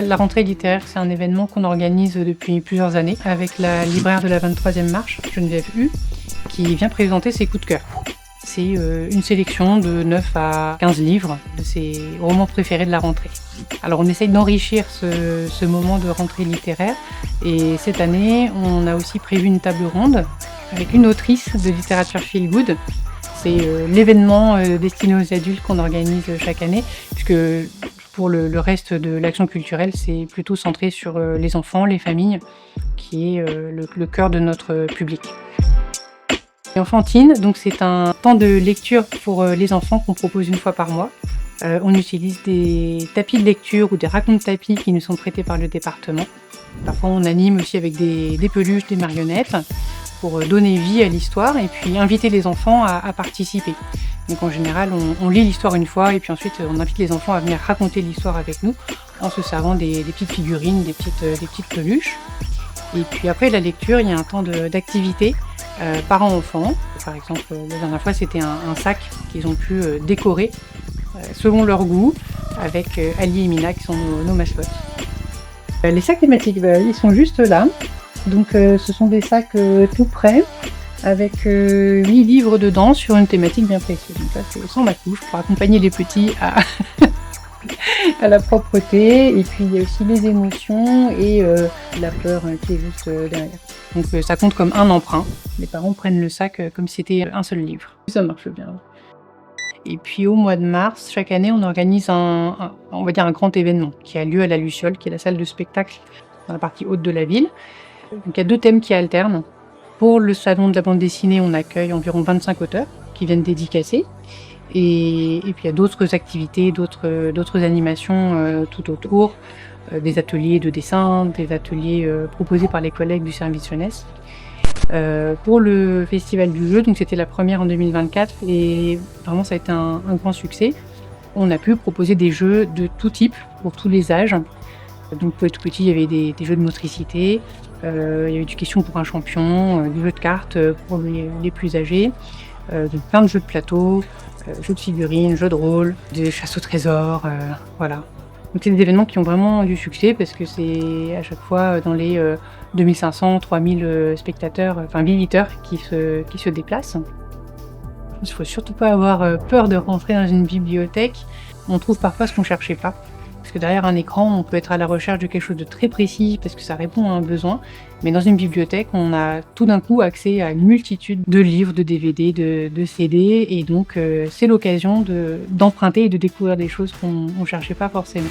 La rentrée littéraire, c'est un événement qu'on organise depuis plusieurs années avec la libraire de la 23e marche, Geneviève Hu, qui vient présenter ses coups de cœur. C'est une sélection de 9 à 15 livres de ses romans préférés de la rentrée. Alors on essaye d'enrichir ce moment de rentrée littéraire et cette année on a aussi prévu une table ronde avec une autrice de littérature feel good. C'est l'événement destiné aux adultes qu'on organise chaque année, puisque pour le reste de l'action culturelle, c'est plutôt centré sur les enfants, les familles, qui est le cœur de notre public. Enfantine, donc c'est un temps de lecture pour les enfants qu'on propose une fois par mois. On utilise des tapis de lecture ou des raconte-tapis qui nous sont prêtés par le département. Parfois on anime aussi avec des peluches, des marionnettes, pour donner vie à l'histoire et puis inviter les enfants à participer. Donc en général, on lit l'histoire une fois et puis ensuite on invite les enfants à venir raconter l'histoire avec nous en se servant des petites figurines, des petites peluches. Et puis après la lecture, il y a un temps d'activité parents-enfants. Par exemple, la dernière fois, c'était un sac qu'ils ont pu décorer selon leur goût avec Ali et Mina qui sont nos mascottes. Les sacs thématiques, ils sont juste là. Donc ce sont des sacs tout prêts avec 8 livres dedans sur une thématique bien précise. Donc là c'est sans ma couche pour accompagner les petits à la propreté. Et puis il y a aussi les émotions et la peur qui est juste derrière. Donc ça compte comme un emprunt. Les parents prennent le sac comme si c'était un seul livre. Ça marche bien. Et puis au mois de mars, chaque année, on organise on va dire un grand événement qui a lieu à la Luciole, qui est la salle de spectacle dans la partie haute de la ville. Donc il y a 2 thèmes qui alternent. Pour le salon de la bande dessinée, on accueille environ 25 auteurs qui viennent dédicacer. Et puis il y a d'autres activités, d'autres animations tout autour, des ateliers de dessin, des ateliers proposés par les collègues du service jeunesse. Pour le festival du jeu, donc c'était la première en 2024 et vraiment ça a été un grand succès. On a pu proposer des jeux de tout type pour tous les âges. Donc pour les tout petits, il y avait des jeux de motricité, il y avait du question pour un champion, du jeu de cartes pour les plus âgés, plein de jeux de plateau, jeux de figurines, jeux de rôle, des chasses au trésor, voilà. Donc c'est des événements qui ont vraiment du succès parce que c'est à chaque fois dans les 2500, 3000 spectateurs, enfin visiteurs qui se déplacent. Il ne faut surtout pas avoir peur de rentrer dans une bibliothèque. On trouve parfois ce qu'on ne cherchait pas. Parce que derrière un écran, on peut être à la recherche de quelque chose de très précis parce que ça répond à un besoin. Mais dans une bibliothèque, on a tout d'un coup accès à une multitude de livres, de DVD, de CD. Et donc, c'est l'occasion d'emprunter et de découvrir des choses qu'on ne cherchait pas forcément.